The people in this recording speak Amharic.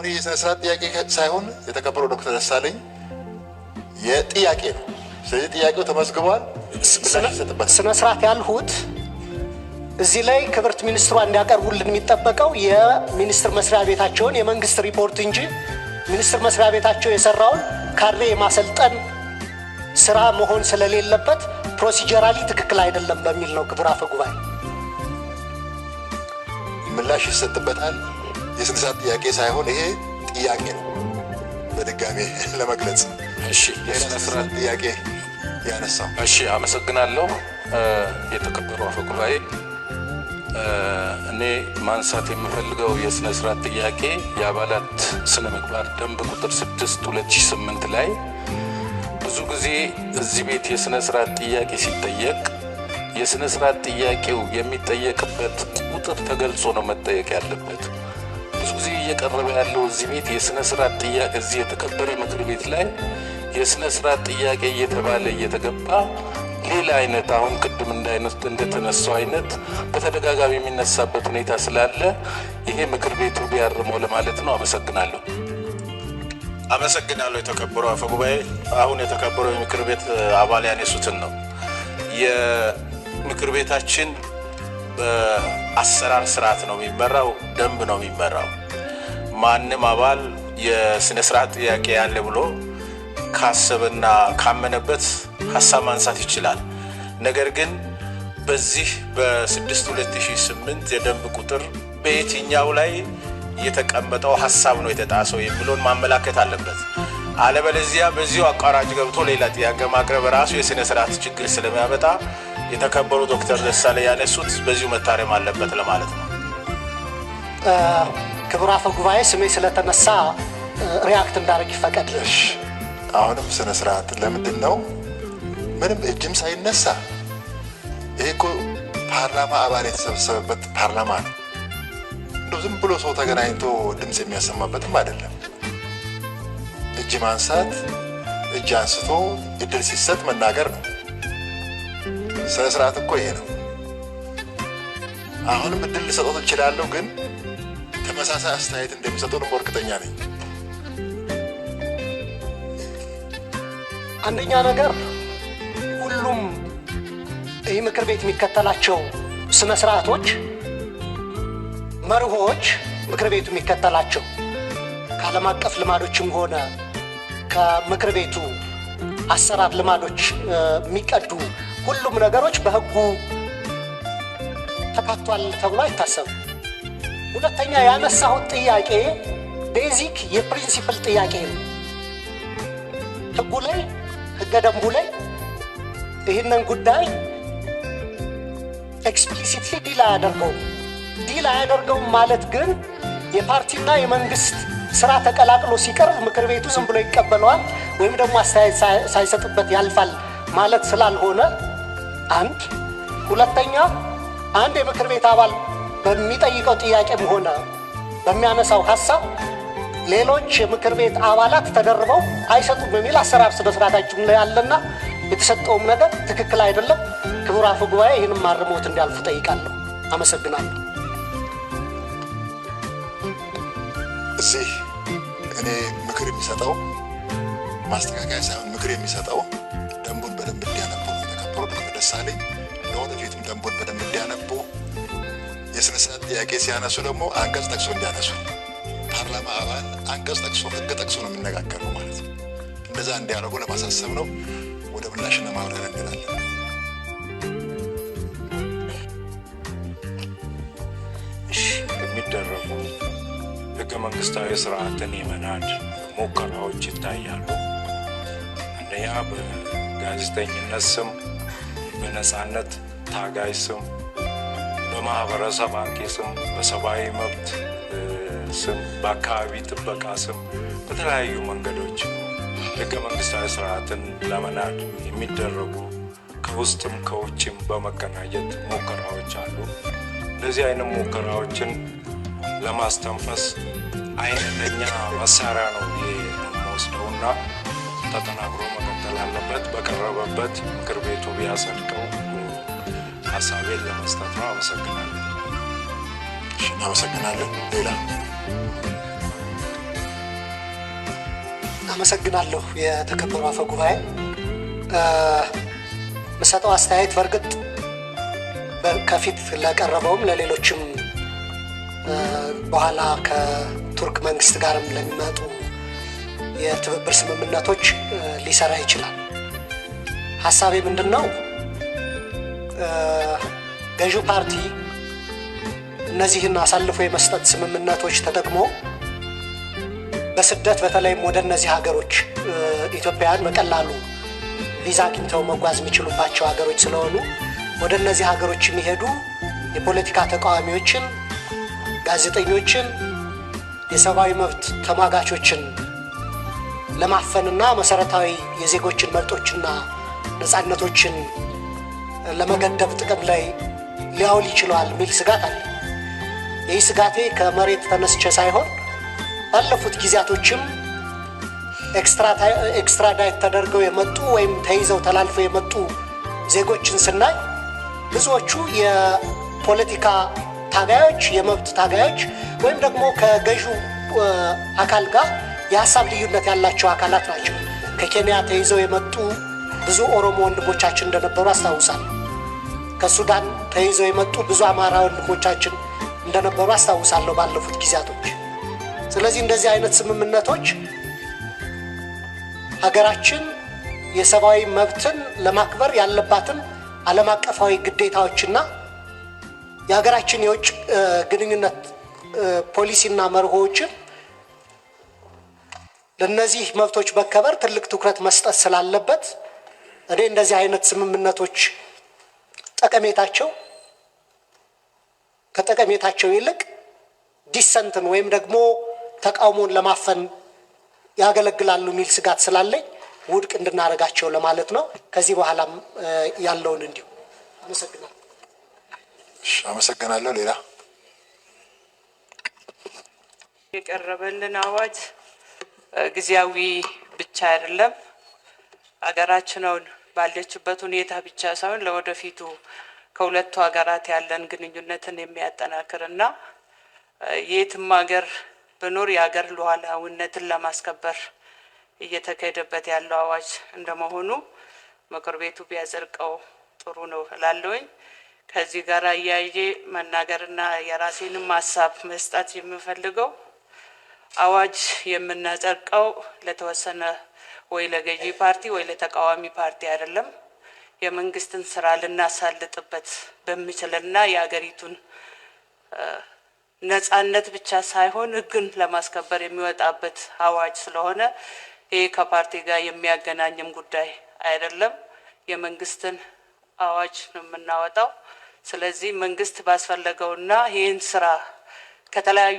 አሁን የስነ ስርዓት ጥያቄ ሳይሆን የተከበረው ዶክተር ደሳለኝ የጥያቄ ነው። ስለዚህ ጥያቄው ተመዝግቧል። ስነ ስርዓት ያልሁት እዚህ ላይ ክብርት ሚኒስትሯ እንዲያቀርቡልን የሚጠበቀው የሚኒስትር መስሪያ ቤታቸውን የመንግስት ሪፖርት እንጂ ሚኒስትር መስሪያ ቤታቸው የሰራውን ካድሬ የማሰልጠን ስራ መሆን ስለሌለበት ፕሮሲጀራሊ ትክክል አይደለም በሚል ነው። ክቡር አፈ ጉባኤ ምላሽ ይሰጥበታል። የስነ ስርዓት ጥያቄ ሳይሆን ይሄ ጥያቄ ነው። በድጋሚ ለመግለጽ እሺ፣ የስነ ስርዓት ጥያቄ ያነሳው። እሺ፣ አመሰግናለሁ። የተከበሩ አፈ ጉባኤ እኔ ማንሳት የምፈልገው የስነ ስርዓት ጥያቄ የአባላት ስነ ምግባር ደንብ ቁጥር 6/2008 ላይ ብዙ ጊዜ እዚህ ቤት የስነ ስርዓት ጥያቄ ሲጠየቅ የስነ ስርዓት ጥያቄው የሚጠየቅበት ቁጥር ተገልጾ ነው መጠየቅ ያለበት። ብዙ ጊዜ እየቀረበ ያለው እዚህ ቤት የስነ ስርዓት ጥያቄ እዚህ የተከበረ ምክር ቤት ላይ የስነ ስርዓት ጥያቄ እየተባለ እየተገባ ሌላ አይነት አሁን ቅድም እንደተነሳው አይነት በተደጋጋሚ የሚነሳበት ሁኔታ ስላለ ይሄ ምክር ቤቱ ቢያርመው ለማለት ነው። አመሰግናለሁ። አመሰግናለሁ። የተከበሩ አፈ ጉባኤ አሁን የተከበሩ የምክር ቤት አባል ያነሱትን ነው። የምክር ቤታችን በአሰራር ስርዓት ነው የሚመራው፣ ደንብ ነው የሚመራው። ማንም አባል የስነ ስርዓት ጥያቄ ያለ ብሎ ካሰበና ካመነበት ሀሳብ ማንሳት ይችላል። ነገር ግን በዚህ በ6/2008 የደንብ ቁጥር በየትኛው ላይ የተቀመጠው ሀሳብ ነው የተጣሰው የሚለውን ማመላከት አለበት። አለበለዚያ በዚሁ አቋራጭ ገብቶ ሌላ ጥያቄ ማቅረብ ራሱ የስነ ስርዓት ችግር ስለሚያመጣ የተከበሩ ዶክተር ደሳለኝ ያነሱት በዚሁ መታረም አለበት ለማለት ነው። ክቡር አፈ ጉባኤ ስሜ ስለተነሳ ሪያክት እንዳደርግ ይፈቀድልኝ። አሁንም ስነ ስርዓት ለምንድን ነው ምንም እጅም ሳይነሳ? ይሄ እኮ ፓርላማ አባል የተሰበሰበበት ፓርላማ ነው። እንደው ዝም ብሎ ሰው ተገናኝቶ ድምፅ የሚያሰማበትም አይደለም። እጅ ማንሳት፣ እጅ አንስቶ እድል ሲሰጥ መናገር ነው። ስነ ስርዓት እኮ ይሄ ነው። አሁንም እድል ልሰጠው እችላለሁ፣ ግን ተመሳሳይ አስተያየት እንደሚሰጡ ነው እርግጠኛ ነኝ። አንደኛ ነገር ሁሉም ይህ ምክር ቤት የሚከተላቸው ስነ ስርዓቶች፣ መርሆች ምክር ቤቱ የሚከተላቸው ከዓለም አቀፍ ልማዶችም ሆነ ከምክር ቤቱ አሰራር ልማዶች የሚቀዱ ሁሉም ነገሮች በሕጉ ተካቷል ተብሎ አይታሰብም። ሁለተኛ ያነሳሁት ጥያቄ ቤዚክ የፕሪንሲፕል ጥያቄ ነው። ሕጉ ላይ ሕገ ደንቡ ላይ ይህንን ጉዳይ ኤክስፕሊሲትሊ ዲል አያደርገውም ማለት ግን የፓርቲና የመንግስት ስራ ተቀላቅሎ ሲቀርብ ምክር ቤቱ ዝም ብሎ ይቀበለዋል ወይም ደግሞ አስተያየት ሳይሰጥበት ያልፋል ማለት ስላልሆነ አንድ። ሁለተኛ አንድ የምክር ቤት አባል በሚጠይቀው ጥያቄም ሆነ በሚያነሳው ሀሳብ ሌሎች የምክር ቤት አባላት ተደርበው አይሰጡም የሚል አሰራር ስነ ስርዓታችን ላይ ያለና የተሰጠውም ነገር ትክክል አይደለም። ክቡር አፈ ጉባኤ ይህንም ማርሞት እንዲያልፉ ጠይቃለሁ። አመሰግናለሁ። እዚህ እኔ ምክር የሚሰጠው ማስተካከያ ሳይሆን ምክር የሚሰጠው ደንቡን በደንብ እንዲያነቡ ነው። የተከበሩ ዶክተር ደሳለኝ ለወደፊቱም ደንቡን በደንብ እንዲያነቡ፣ የስነ ስርዓት ጥያቄ ሲያነሱ ደግሞ አንቀጽ ጠቅሶ እንዲያነሱ። ፓርላማ አባል አንቀጽ ጠቅሶ ሕግ ጠቅሶ ነው የሚነጋገረው ማለት ነው። እንደዛ እንዲያደርጉ ለማሳሰብ ነው። ወደ ምላሽና ማብራሪያ እንገባለን። የሚደረጉ ህገ መንግስታዊ ስርዓትን የመናድ ሙከራዎች ይታያሉ። አንደኛ በጋዜጠኝነት ስም፣ በነጻነት ታጋይ ስም፣ በማህበረሰብ አንቂ ስም፣ በሰብአዊ መብት ስም፣ በአካባቢ ጥበቃ ስም በተለያዩ መንገዶች ህገ መንግስታዊ ስርዓትን ለመናድ የሚደረጉ ከውስጥም ከውጭም በመቀናጀት ሙከራዎች አሉ። እንደዚህ አይነት ሙከራዎችን ለማስተንፈስ አይነተኛ መሳሪያ ነው የሚወስደውና ተጠናክሮ መቀጠል አለበት። በቀረበበት ምክር ቤቱ ቢያጸድቀው ሀሳቤን ለመስጠት ነው። አመሰግናለሁ። እናመሰግናለን። ሌላ አመሰግናለሁ የተከበሩ አፈ ጉባኤ። ምሰጠው አስተያየት በእርግጥ ከፊት ለቀረበውም ለሌሎችም በኋላ ከቱርክ መንግስት ጋርም ለሚመጡ የትብብር ስምምነቶች ሊሰራ ይችላል። ሀሳቤ ምንድነው? ገዢው ፓርቲ እነዚህን አሳልፎ የመስጠት ስምምነቶች ተጠቅሞ በስደት በተለይም ወደ እነዚህ ሀገሮች ኢትዮጵያውያን በቀላሉ ቪዛ አግኝተው መጓዝ የሚችሉባቸው ሀገሮች ስለሆኑ ወደ እነዚህ ሀገሮች የሚሄዱ የፖለቲካ ተቃዋሚዎችን፣ ጋዜጠኞችን፣ የሰብአዊ መብት ተሟጋቾችን ለማፈንና መሰረታዊ የዜጎችን መብቶችና ነፃነቶችን ለመገደብ ጥቅም ላይ ሊያውል ይችላል የሚል ስጋት አለ። ይህ ስጋቴ ከመሬት ተነስቼ ሳይሆን ባለፉት ጊዜያቶችም ኤክስትራዳይት ተደርገው የመጡ ወይም ተይዘው ተላልፈው የመጡ ዜጎችን ስናይ ብዙዎቹ የፖለቲካ ታጋዮች፣ የመብት ታጋዮች ወይም ደግሞ ከገዢው አካል ጋር የሀሳብ ልዩነት ያላቸው አካላት ናቸው። ከኬንያ ተይዘው የመጡ ብዙ ኦሮሞ ወንድሞቻችን እንደነበሩ አስታውሳለሁ። ከሱዳን ተይዘው የመጡ ብዙ አማራ ወንድሞቻችን እንደነበሩ አስታውሳለሁ ባለፉት ጊዜያቶች። ስለዚህ እንደዚህ አይነት ስምምነቶች ሀገራችን የሰብአዊ መብትን ለማክበር ያለባትን ዓለም አቀፋዊ ግዴታዎችና የሀገራችን የውጭ ግንኙነት ፖሊሲና መርሆዎችን ለነዚህ መብቶች መከበር ትልቅ ትኩረት መስጠት ስላለበት እኔ እንደዚህ አይነት ስምምነቶች ከጠቀሜታቸው ይልቅ ዲሰንትን ወይም ደግሞ ተቃውሞን ለማፈን ያገለግላሉ የሚል ስጋት ስላለኝ ውድቅ እንድናደርጋቸው ለማለት ነው። ከዚህ በኋላም ያለውን እንዲሁ አመሰግናለሁ። አመሰግናለሁ። ሌላ የቀረበልን አዋጅ ጊዜያዊ ብቻ አይደለም፣ ሀገራችንን ባለችበት ሁኔታ ብቻ ሳይሆን ለወደፊቱ ከሁለቱ ሀገራት ያለን ግንኙነትን የሚያጠናክርና የትም ሀገር በኖር የሀገር ሉዓላዊነትን ለማስከበር እየተካሄደበት ያለው አዋጅ እንደመሆኑ ምክር ቤቱ ቢያጸድቀው ጥሩ ነው እላለሁኝ። ከዚህ ጋር አያይዤ መናገርና የራሴንም ሀሳብ መስጠት የምፈልገው አዋጅ የምናጸድቀው ለተወሰነ ወይ ለገዢ ፓርቲ ወይ ለተቃዋሚ ፓርቲ አይደለም። የመንግስትን ስራ ልናሳልጥበት በሚችልና የሀገሪቱን ነፃነት ብቻ ሳይሆን ሕግን ለማስከበር የሚወጣበት አዋጅ ስለሆነ ይህ ከፓርቲ ጋር የሚያገናኝም ጉዳይ አይደለም። የመንግስትን አዋጅ ነው የምናወጣው። ስለዚህ መንግስት ባስፈለገውና ይህን ስራ ከተለያዩ